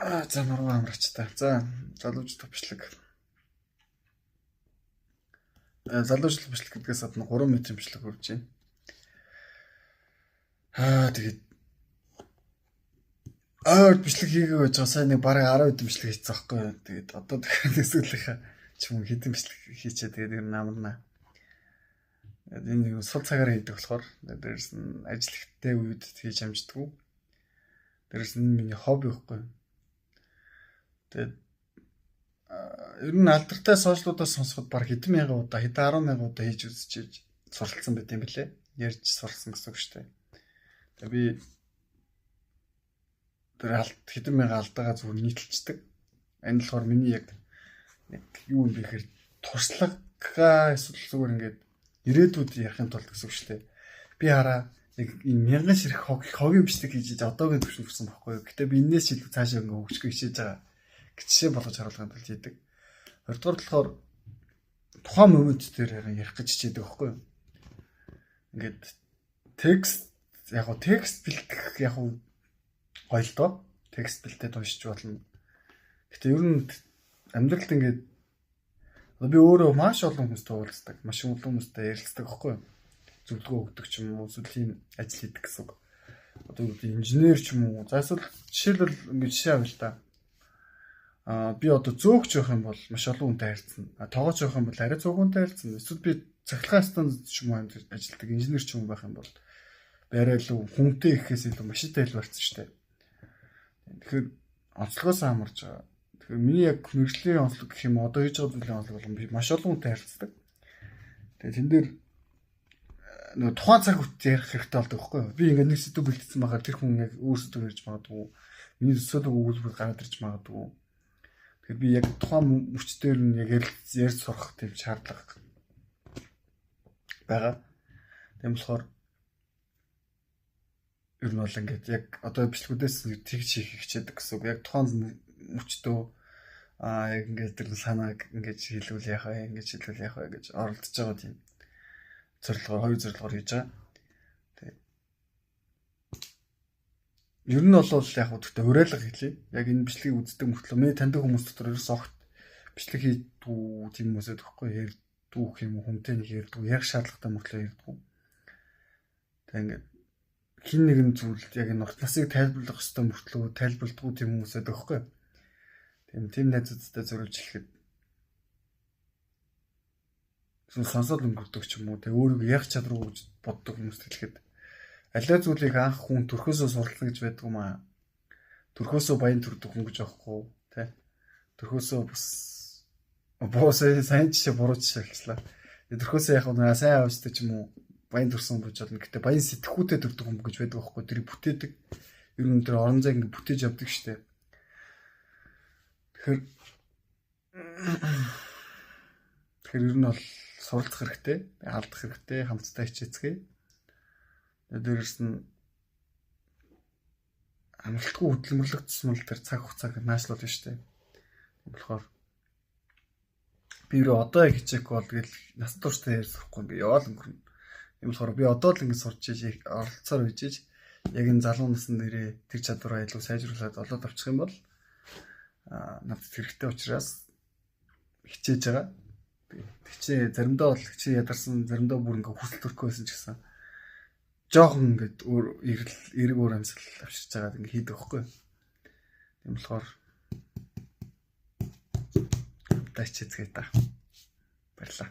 За нуруу амраач та. За залуучууд төвчлэг. Залуучууд бичлэг гэдгээс гадна 3 метрийн бичлэг хүрч байна. Тэгээд бичлэг хийгээ байж байгаа сайн нэг бараг 10 хэдэн бичлэг хийцээ байхгүй юу. Тэгээд одоо тэгэхээр эсвэл ч юм уу хэдэн бичлэг хийчээ тэгээд ер нь амарна. Энэ сул цагаар хийдэг болохоор дээрс нь ажил ихтэй үед хийж амждаггүй. Дээрс нь миний хобби байхгүй юу. Тэгээд ер нь алдартай сошиалуудаас сонсоход баг хэдэн мянган удаа, хэдэн 10 мянган удаа хийж үзчихэж суралцсан байт юм бэлээ. Ярьж суралцсан гэсэн үг шүү дээ. Тэгээд би тэр хэдэн мянган алдаагаа зүгээр нийтэлцдэг. Энэ болохоор миний яг нэг юу юм бэ гэхээр туршлага эсвэл зүгээр ингээд ирээдүйд ярихын тулд гэсэн үг шүү дээ. Би хараа яг энэ мянган ширхэг хогийн бичлэг хийж одоогийн төвшөнд хүрсэн байхгүй юу. Гэтэ би энэс шилдэг цаашаа ингээ хөгжих хичээж байгаа. Гिचшээ болгож харуулганд тулд хийдэг. Хоёрдугаар болохоор тухайн момент дээр ярих гэж хичээдэг байхгүй юу. Ингээд текст бэлтгэх яг гоё л доо. Текст бэлтээд уншиж болно. Гэтэ ер нь амьдралд ингээд би өөрөө маш олон хүмүүстэй уулздаг, маш олон хүмүүстэй ярилцдаг байхгүй юу. Зөвлөгөө өгдөг ч юм уу, эсвэл ажил хийдэг гэсэн үг. Одоо инженер ч юм уу. За эсвэл жишээлбэл ингээд жишээ авъя л та. Би одоо зөөгч явах юм бол маш олон хүнтэй харилцсан. Тоогооч явах юм бол арай зөв хүнтэй харилцсан. Эсвэл би цахилгаан станцд ч юм уу ажилладаг инженер ч юм байх юм бол би арай л хүнтэй ихээс илүү машинтай илүү харьцсан шүү дээ. Тэгэхээр онцлогоос хамарж байгаа. Тэгэхээр миний яг мэрэгжлийн онцлог гэх юм одоо хийж байгаа зүйлийн онцлог бол би маш олон хүнтэй харилцдаг. Тэгээ тэн дээр нөгөө тухайн цаг үеэр ярих хэрэгтэй болдог байхгүй юу? Би ингээд нэг сэдв бэлдсэн байхад тэр хүн яг өөр сэдв ярьж магадгүй. Миний төсөөлөг өгүүлбэр гараад ирж магадгүй. Тэгэхээр би яг тухайн мөчтөр нь яг ярьж сурах тийм шаардлага байгаа. Тийм болохоор ер нь бол ингээд яг одоо бичлэгүүдээс тэгж хийх хичээдэг гэсэн үг. Яг тухайн мөчтөө яг ингээд тэр санааг ингээд хэлүүл яах вэ? Ингээд хэлүүл яах вэ гэж оролдож байгаа тийм хоёр зорилгоор хийж байгаа. Тэгээд ер нь бол яг гэхдээ уриалга хэлье. Яг энэ бичлэгийг үздэг мөртлөө миний таньдаг хүмүүс дотор ерөөс огт бичлэг хийдгүү тийм хүмүүсээ төгөхгүй ярьдгүү гэх юм уу хүнтэй нэг ярьдгүү яг шаардлагатай мөртлөө ярьдгүү. Тэгээд ингээд хин нэгэн зүйлд яг энэ урт насыг тайлбарлах ёстой мөртлөө тайлбарладгүй тийм хүмүүсээ төгөхгүй. Тийм найзуудтай зориулж хэлэхэд сонсоод өнгөрдөг ч юм уу тэг өөрийгөө яг чадруу гэж боддог хүмүүст хэлэхэд алиа зүйлийг анх хүн төрхөөсөө суралцсан гэж байдаг юм аа. Төрхөөсөө баян төрдөг хүн гэж аахгүй тий. Төрхөөсөө бос сайн жишээ буруу жишээ хэллээ. Төрхөөсөө яг нэг сайн авчдаг ч юм уу баян төрсөн гэж болно. Гэтэ баян сэтгхүүтэй төрдөг хүн гэж байдаг аахгүй. Тэрийг бүтээдэг. Ер нь тэр орон зай ингэ бүтээж явдаг штэ. Тэгэхээр ер нь бол суралцах хэрэгтэй, алдах хэрэгтэй, хамтдаа хичээцгээе. Дээрээс нь амралтгүй хөдөлмөрлөгдсөн бол тэр цаг хугацааг наашлуул нь штэ. Тэгэхээр би одоо яг хичээхгүй бол тэгэл нас турштай ярьсахгүй ингээ яваал өнгөрнө. Ийм болохоор би одоо л ингэ сурч иж оролцоор үйж яг энэ залуу насны нэрээ тэр чадвараа илүү сайжруулад олоод авчих юм бол надад хэрэгтэй учраас хичээж байгаа. Тэгчээ заримдаа бол хичээ ядарсан, заримдаа бүр ингээ хүсэл төрөх байсан ч гэсэн жоохон ингээд эрг өөр амьсгал авчирч байгаа ингээ хийдэг байхгүй. Тийм болохоор тачицгээ та. Баярлалаа.